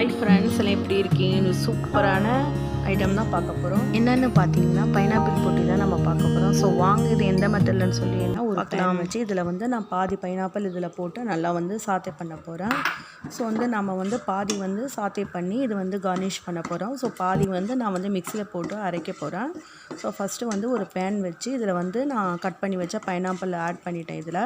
Hi friends, எல்லாம் எப்படி இருக்கீங்க? சூப்பரான ஐட்டம் தான் பார்க்க போகிறோம். என்னென்னு பார்த்தீங்கன்னா பைனாப்பிள் பொட்டி தான் நம்ம பார்க்க போகிறோம். ஸோ வாங்க இது எந்த மெத்தட்லன்னு சொல்லினா ஒரு பேன் வச்சு இதில் வந்து நான் பாதி பைனாப்பிள் இதில் போட்டு நல்லா வந்து சாத்தே பண்ண போகிறேன். ஸோ வந்து நம்ம வந்து பாதி வந்து சாத்தே பண்ணி இது வந்து கார்னிஷ் பண்ண போகிறோம். ஸோ பாதி வந்து நான் வந்து மிக்சியில் போட்டு அரைக்க போகிறேன். ஸோ ஃபஸ்ட்டு வந்து ஒரு பேன் வச்சு இதில் வந்து நான் கட் பண்ணி வச்ச பைனாப்பிள் ஆட் பண்ணிட்டேன் இதில்.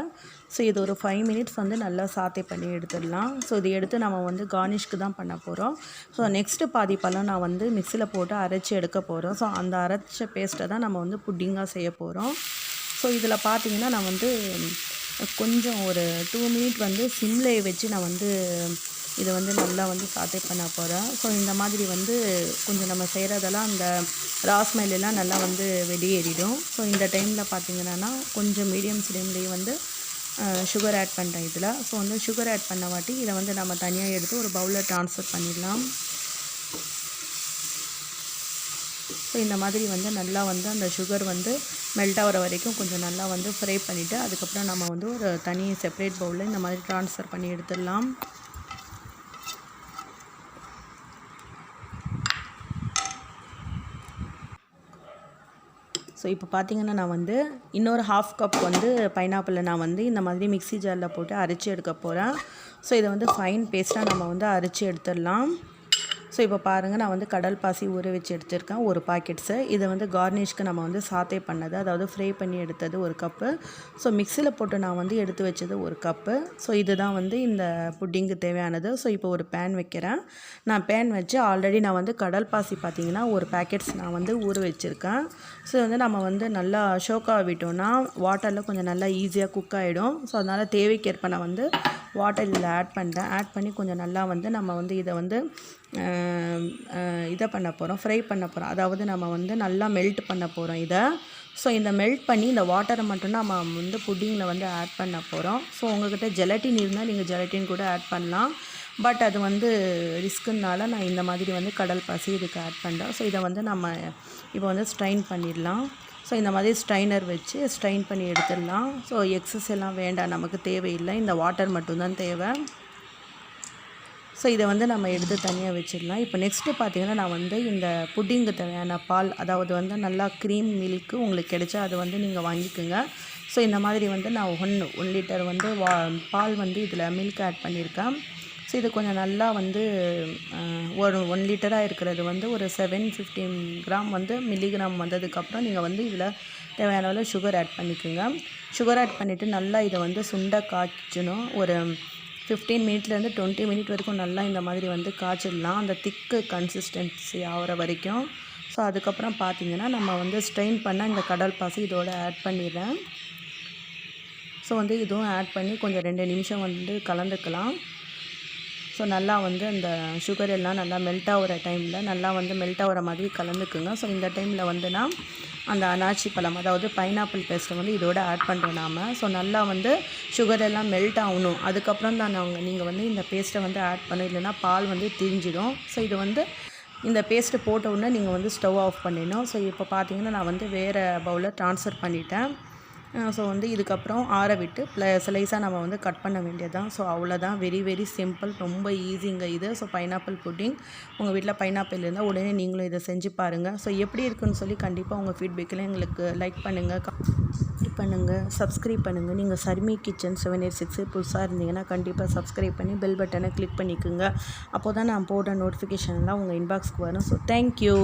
ஸோ இது ஒரு 5 மினிட்ஸ் வந்து நல்லா சாத்தே பண்ணி எடுத்துடலாம். ஸோ இது எடுத்து நம்ம வந்து கார்னிஷ்க்கு தான் பண்ண போகிறோம். ஸோ நெக்ஸ்ட்டு பாதி பழம் நான் வந்து மிக்சியில் போட்டு அரைச்சி எடுக்க போகிறோம். ஸோ அந்த அரைச்ச பேஸ்ட்டை தான் நம்ம வந்து புட்டிங்காக செய்ய போகிறோம். ஸோ இதில் பார்த்தீங்கன்னா நான் வந்து கொஞ்சம் ஒரு 2 மினிட் வந்து சிம்லே வச்சு நான் வந்து இதை வந்து நல்லா வந்து சாத்தே பண்ண போகிறேன். ஸோ இந்த மாதிரி வந்து கொஞ்சம் நம்ம செய்கிறதெல்லாம் அந்த ராஸ்மெல்லாம் நல்லா வந்து வெளியேறிடும். ஸோ இந்த டைமில் பார்த்திங்கன்னா கொஞ்சம் மீடியம் ஃப்ளேம்லேயே வந்து சுகர் ஆட் பண்ணுறேன் இதில். ஸோ வந்து சுகர் ஆட் பண்ண வாட்டி இதை வந்து நம்ம தனியாக எடுத்து ஒரு பவுலில் ட்ரான்ஸ்ஃபர் பண்ணிடலாம். ஸோ இந்த மாதிரி வந்து நல்லா வந்து அந்த சுகர் வந்து மெல்ட் ஆகிற வரைக்கும் கொஞ்சம் நல்லா வந்து ஃப்ரை பண்ணிவிட்டு அதுக்கப்புறம் நம்ம வந்து ஒரு தனி செப்பரேட் பவுலில் இந்த மாதிரி ட்ரான்ஸ்ஃபர் பண்ணி எடுத்துடலாம். ஸோ இப்போ பார்த்திங்கன்னா நான் வந்து இன்னொரு 1/2 கப் வந்து பைனாப்பிளை நான் வந்து இந்த மாதிரி மிக்ஸி ஜாரில் போட்டு அரைச்சி எடுக்க போகிறேன். ஸோ இதை வந்து ஃபைன் பேஸ்ட்டாக நம்ம வந்து அரைச்சி எடுத்துடலாம். ஸோ இப்போ பாருங்கள், நான் வந்து கடல் பாசி ஊற வச்சு எடுத்திருக்கேன் ஒரு பாக்கெட்ஸு. இதை வந்து கார்னிஷ்க்கு நம்ம வந்து சாத்தே பண்ணது, அதாவது ஃப்ரை பண்ணி எடுத்தது 1 கப்பு. ஸோ மிக்சியில் போட்டு நான் வந்து எடுத்து வச்சது 1 கப்பு. ஸோ இதுதான் வந்து இந்த புட்டிங்க்கு தேவையானது. ஸோ இப்போ ஒரு பேன் வைக்கிறேன். நான் பேன் வச்சு ஆல்ரெடி நான் வந்து கடல் பாசி பார்த்திங்கன்னா ஒரு பேக்கெட்ஸ் நான் வந்து ஊற வச்சுருக்கேன். ஸோ வந்து நம்ம வந்து நல்லா ஷோக்காக விட்டோம்னா வாட்டரில் கொஞ்சம் நல்லா ஈஸியாக குக் ஆகிடும். ஸோ அதனால் தேவைக்கேற்ப நான் வந்து வாட்டர் இதில் ஆட் பண்ணுறேன். ஆட் பண்ணி கொஞ்சம் நல்லா வந்து நம்ம வந்து இதை வந்து இதை பண்ண போகிறோம், ஃப்ரை பண்ண போகிறோம். அதாவது நம்ம வந்து நல்லா மெல்ட் பண்ண போகிறோம் இதை. ஸோ இந்த மெல்ட் பண்ணி இந்த வாட்டரை மட்டும் நம்ம வந்து புட்டிங்கில் வந்து ஆட் பண்ண போகிறோம். ஸோ உங்கள்கிட்ட ஜெலட்டின் இருந்தால் நீங்கள் ஜெலட்டின் கூட ஆட் பண்ணலாம். பட் அது வந்து ரிஸ்க்குனால நான் இந்த மாதிரி வந்து கடல் பாசி இதுக்கு ஆட் பண்ணுறேன். ஸோ இதை வந்து நம்ம இப்போ வந்து ஸ்ட்ரைன் பண்ணிடலாம். ஸோ இந்த மாதிரி ஸ்ட்ரைனர் வச்சு ஸ்ட்ரைன் பண்ணி எடுத்துடலாம். ஸோ எக்ஸஸ் எல்லாம் வேண்டாம், நமக்கு தேவையில்லை, இந்த வாட்டர் மட்டும்தான் தேவை. ஸோ இதை வந்து நம்ம எடுத்து தனியாக வச்சிடலாம். இப்போ நெக்ஸ்ட்டு பார்த்திங்கன்னா நான் வந்து இந்த புட்டிங்கு தேவையான பால், அதாவது வந்து நல்லா க்ரீம் மில்க்கு உங்களுக்கு கிடைச்சா அது வந்து நீங்கள் வாங்கிக்கோங்க. ஸோ இந்த மாதிரி வந்து நான் 1 லிட்டர் வந்து பால் வந்து இதில் மில்க் ஆட் பண்ணியிருக்கேன். ஸோ இது கொஞ்சம் நல்லா வந்து ஒரு 1 லிட்டராக இருக்கிறது வந்து ஒரு 750 கிராம் வந்து மில்லிகிராம் வந்ததுக்கப்புறம் நீங்கள் வந்து இதில் தேவையான அளவு சுகர் ஆட் பண்ணிக்கோங்க. சுகர் ஆட் பண்ணிவிட்டு நல்லா இதை வந்து சுண்டை காய்ச்சணும். ஒரு 15 மினிட்லேருந்து 20 மினிட் வரைக்கும் நல்லா இந்த மாதிரி வந்து காய்ச்சிடலாம், அந்த திக்கு கன்சிஸ்டன்சி ஆகிற வரைக்கும். ஸோ அதுக்கப்புறம் பார்த்திங்கன்னா நம்ம வந்து ஸ்ட்ரெயின் பண்ண இந்த கடல் பாசி இதோட ஆட் பண்ணிடுறேன். ஸோ வந்து இதுவும் ஆட் பண்ணி கொஞ்சம் 2 நிமிஷம் வந்து கலந்துக்கலாம். ஸோ நல்லா வந்து அந்த சுகர் எல்லாம் நல்லா மெல்ட் ஆகிற டைமில் நல்லா வந்து மெல்ட் ஆகிற மாதிரி கலந்துக்குங்க. ஸோ இந்த டைமில் வந்து நான் அந்த அனாச்சி பழம், அதாவது பைனாப்பிள் பேஸ்ட்டை வந்து இதோட ஆட் பண்ணுறோம் நாம். ஸோ நல்லா வந்து சுகர் எல்லாம் மெல்ட் ஆகணும். அதுக்கப்புறம் தான் நீங்கள் வந்து இந்த பேஸ்ட்டை வந்து ஆட் பண்ண, இல்லைன்னா பால் வந்து திரிஞ்சிடும். ஸோ இது வந்து இந்த பேஸ்ட்டு போட்ட உடனே நீங்கள் வந்து ஸ்டவ் ஆஃப் பண்ணிடணும். ஸோ இப்போ பார்த்தீங்கன்னா நான் வந்து வேறு பவுலில் ட்ரான்ஸ்ஃபர் பண்ணிட்டேன். ஸோ வந்து இதுக்கப்புறம் ஆற விட்டு ஸ்லைஸாக நம்ம வந்து கட் பண்ண வேண்டியது தான். ஸோ அவ்வளோதான், வெரி சிம்பிள், ரொம்ப ஈஸிங்க இது. ஸோ பைனாப்பிள் புட்டிங், உங்கள் வீட்டில் பைனாப்பிள் இருந்தால் உடனே நீங்களும் இதை செஞ்சு பாருங்கள். ஸோ எப்படி இருக்குன்னு சொல்லி கண்டிப்பாக உங்கள் ஃபீட்பேக்கில் எங்களுக்கு லைக் பண்ணுங்கள், சப்ஸ்கிரைப் பண்ணுங்கள். நீங்கள் சர்மி கிச்சன் 786 புதுசாக இருந்தீங்கன்னா கண்டிப்பாக சப்ஸ்கிரைப் பண்ணி பெல் பட்டனை கிளிக் பண்ணிக்கோங்க. அப்போ தான் நான் போடுற நோட்டிஃபிகேஷன்லாம் உங்கள் இன்பாக்ஸ்க்கு வரும். So thank you.